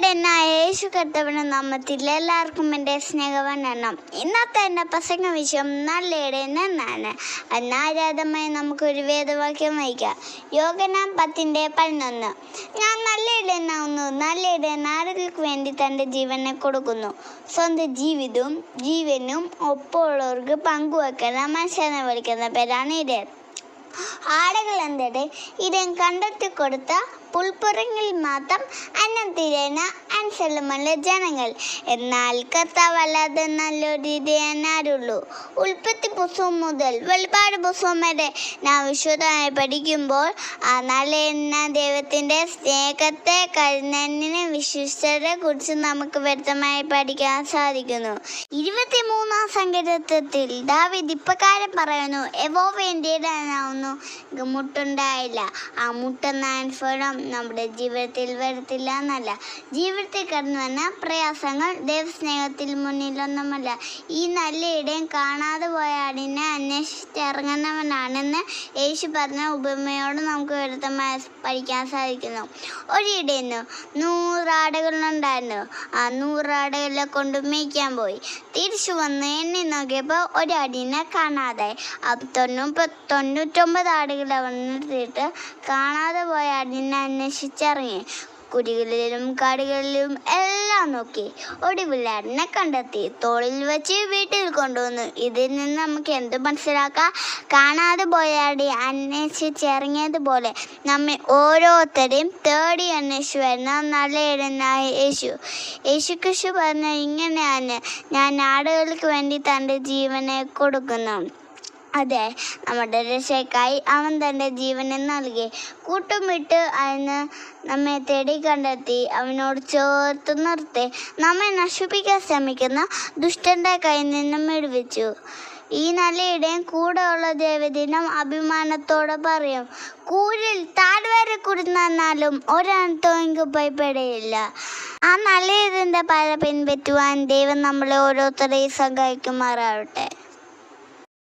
ഇടനായ യേശു കർത്താവിന്റെ നാമത്തിൽ എല്ലാവർക്കും എൻ്റെ സ്നേഹവന്ദനം. ഇന്നത്തെ എൻ്റെ പ്രസംഗ വിഷയം നല്ല ഇടയൻ എന്നാണ്. അന്നാരാധമായി നമുക്കൊരു വേദവാക്യം വായിക്കാം. യോഹന്നാൻ 10:11. ഞാൻ നല്ല ഇടയനാവുന്നു. നല്ല ഇടയൻ ആടുകൾക്ക് വേണ്ടി തൻ്റെ ജീവനെ കൊടുക്കുന്നു. സ്വന്തം ജീവനും ഒപ്പമുള്ളവർക്ക് പങ്കുവെക്കുന്ന മനുഷ്യനെ വിളിക്കുന്ന പേരാണ് ഇടയൻ. ആടുകൾ എന്തിടെ ഇടയൻ കണ്ടെത്തി കൊടുത്ത പുൽപ്പുറങ്ങളിൽ മാത്രം അന്നം തിരയുന്ന അനുസരണമുള്ള ജനങ്ങൾ. എന്നാൽ കർത്താവല്ലാതെ നല്ലൊരു ഇടയൻ ആരുള്ളൂ? ഉൽപ്പത്തി പുസ്തകം മുതൽ വെളിപ്പാട് പുസ്തകം വരെ നാം വിശദമായി പഠിക്കുമ്പോൾ ആ നല്ല ദൈവത്തിൻ്റെ സ്നേഹത്തെ കരുണനെ വിശ്വസ്തരെ കുറിച്ച് നമുക്ക് വ്യക്തമായി പഠിക്കാൻ സാധിക്കുന്നു. 23-ാം സങ്കീർത്തനത്തിൽ ദാവീദ് ഇപ്രകാരം പറയുന്നു: യഹോവയുടെ ഇടയനാവുന്നു, മുട്ടുണ്ടായില്ല. ആ മുട്ടെന്ന അനുഭവം നമ്മുടെ ജീവിതത്തിൽ വരത്തില്ല എന്നല്ല, ജീവിതത്തിൽ കടന്നു വന്ന പ്രയാസങ്ങൾ ദൈവസ്നേഹത്തിൽ മുന്നിലൊന്നുമല്ല. ഈ നല്ല ഇടയൻ കാണാതെ പോയ ആടിനെ അന്വേഷിച്ചിറങ്ങുന്നവനാണെന്ന് യേശു പറഞ്ഞ ഉപമയോട് നമുക്ക് വ്യക്തമായി പഠിക്കാൻ സാധിക്കുന്നു. ഒരിടയന് 100 ആടുകളുണ്ടായിരുന്നു. ആ 100 ആടുകളെ കൊണ്ട് മേയ്ക്കാൻ പോയി. തിരിച്ചു വന്ന് എണ്ണി നോക്കിയപ്പോൾ ഒരാടിനെ കാണാതായി. 99 ആടുകളെ വന്നിട്ട് കാണാതെ പോയ ആടിനെ അന്വേഷിച്ചിറങ്ങി. കുടികളിലും കാടുകളിലും എല്ലാം നോക്കി. ഒടുവിൽ ആടിനെ കണ്ടെത്തി. തോളിൽ വെച്ച് വീട്ടിൽ കൊണ്ടുവന്നു. ഇതിൽ നിന്ന് നമുക്ക് എന്ത് മനസ്സിലാക്കാം? കാണാതെ പോയ ആടി അന്വേഷിച്ചിറങ്ങിയതുപോലെ നമ്മെ ഓരോരുത്തരെയും തേടി അന്വേഷിച്ചു വരുന്ന നല്ല ഇടയനായ യേശു ക്രിസ്തു പറഞ്ഞ ഇങ്ങനെയാണ്: ഞാൻ ആടുകൾക്ക് വേണ്ടി തൻ്റെ ജീവനെ കൊടുക്കുന്നു. അതെ, നമ്മുടെ രക്ഷയ്ക്കായി അവൻ തൻ്റെ ജീവനെ നൽകി. കൂട്ടുമിട്ട് അതിന് നമ്മെ തേടി കണ്ടെത്തി അവനോട് ചേർത്ത് നിർത്തി നമ്മെ നശിപ്പിക്കാൻ ശ്രമിക്കുന്ന ദുഷ്ടൻ്റെ കയ്യിൽ നിന്നും വിടുവിച്ചു. ഈ നല്ല ഇടയൻ കൂടെയുള്ള ദൈവദിനം അഭിമാനത്തോടെ പറയും: കൂരിൽ താഴ്വരെ കുടുന്നാലും ഒരനർത്ഥവും ഭയപ്പെടയില്ല. ആ നല്ല ഇടയൻ്റെ പാത പിൻപറ്റുവാൻ ദൈവം നമ്മളെ ഓരോരുത്തരെയും സഹായിക്കുമാറാവട്ടെ.